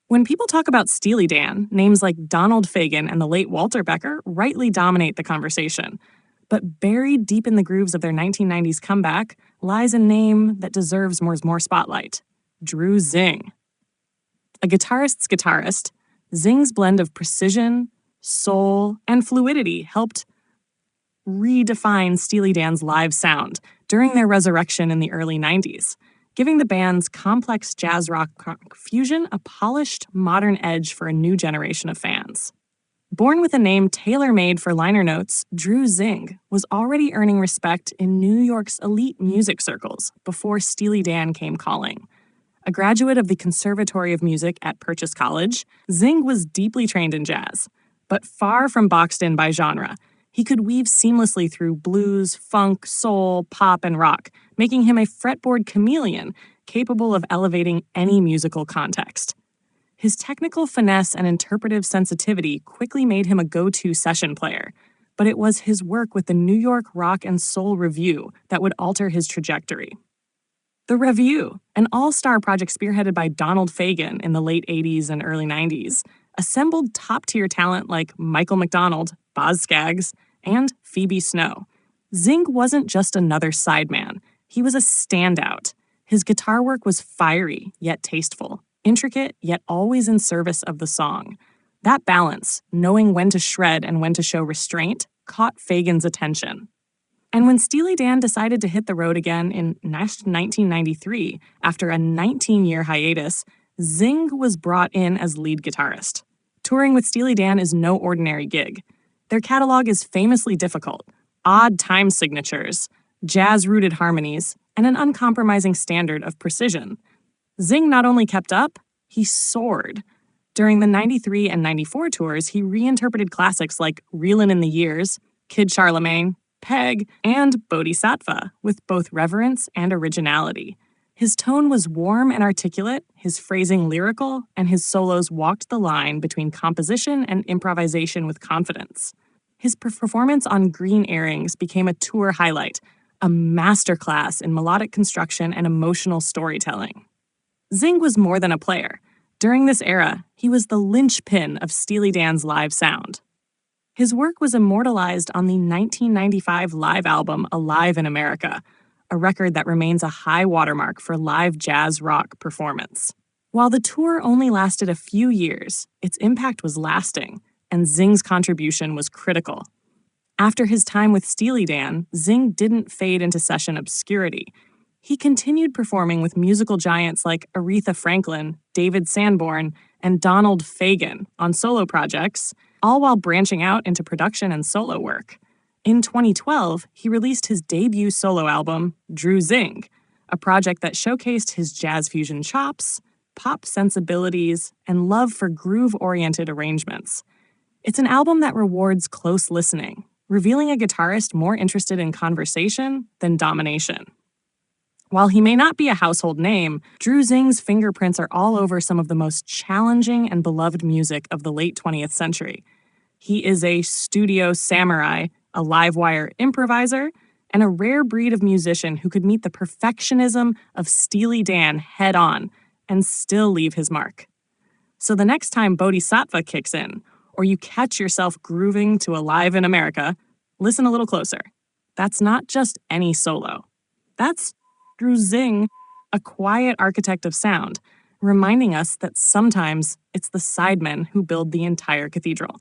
When people talk about Steely Dan, names like Donald Fagen and the late Walter Becker rightly dominate the conversation. But buried deep in the grooves of their 1990s comeback lies a name that deserves more spotlight: Drew Zingg. A guitarist's guitarist, Zing's blend of precision, soul, and fluidity helped redefine Steely Dan's live sound during their resurrection in the early 90s, giving the band's complex jazz rock fusion a polished, modern edge for a new generation of fans. Born with a name tailor-made for liner notes, Drew Zingg was already earning respect in New York's elite music circles before Steely Dan came calling. A graduate of the Conservatory of Music at Purchase College, Zingg was deeply trained in jazz, but far from boxed in by genre. He could weave seamlessly through blues, funk, soul, pop, and rock, making him a fretboard chameleon capable of elevating any musical context. His technical finesse and interpretive sensitivity quickly made him a go-to session player, but it was his work with the New York Rock and Soul Revue that would alter his trajectory. The Revue, an all-star project spearheaded by Donald Fagen in the late 80s and early 90s, assembled top-tier talent like Michael McDonald, Boz Scaggs, and Phoebe Snow. Zingg wasn't just another sideman. He was a standout. His guitar work was fiery, yet tasteful, intricate, yet always in service of the song. That balance, knowing when to shred and when to show restraint, caught Fagen's attention. And when Steely Dan decided to hit the road again in 1993, after a 19-year hiatus, Zingg was brought in as lead guitarist. Touring with Steely Dan is no ordinary gig. Their catalog is famously difficult: odd time signatures, jazz-rooted harmonies, and an uncompromising standard of precision. Zingg not only kept up, he soared. During the 93 and 94 tours, he reinterpreted classics like Reelin' in the Years, Kid Charlemagne, Peg, and Bodhisattva with both reverence and originality. His tone was warm and articulate, his phrasing lyrical, and his solos walked the line between composition and improvisation with confidence. His performance on Green Earrings became a tour highlight, a masterclass in melodic construction and emotional storytelling. Zingg was more than a player. During this era, he was the linchpin of Steely Dan's live sound. His work was immortalized on the 1995 live album Alive in America, a record that remains a high watermark for live jazz rock performance. While the tour only lasted a few years, its impact was lasting, and Zing's contribution was critical. After his time with Steely Dan, Zingg didn't fade into session obscurity. He continued performing with musical giants like Aretha Franklin, David Sanborn, and Donald Fagen on solo projects, all while branching out into production and solo work. In 2012, he released his debut solo album, Drew Zingg, a project that showcased his jazz fusion chops, pop sensibilities, and love for groove-oriented arrangements. It's an album that rewards close listening, revealing a guitarist more interested in conversation than domination. While he may not be a household name, Drew Zing's fingerprints are all over some of the most challenging and beloved music of the late 20th century. He is a studio samurai, a live-wire improviser, and a rare breed of musician who could meet the perfectionism of Steely Dan head-on and still leave his mark. So the next time Bodhisattva kicks in, or you catch yourself grooving to Alive in America, listen a little closer. That's not just any solo. That's Drew Zingg, a quiet architect of sound, reminding us that sometimes it's the sidemen who build the entire cathedral.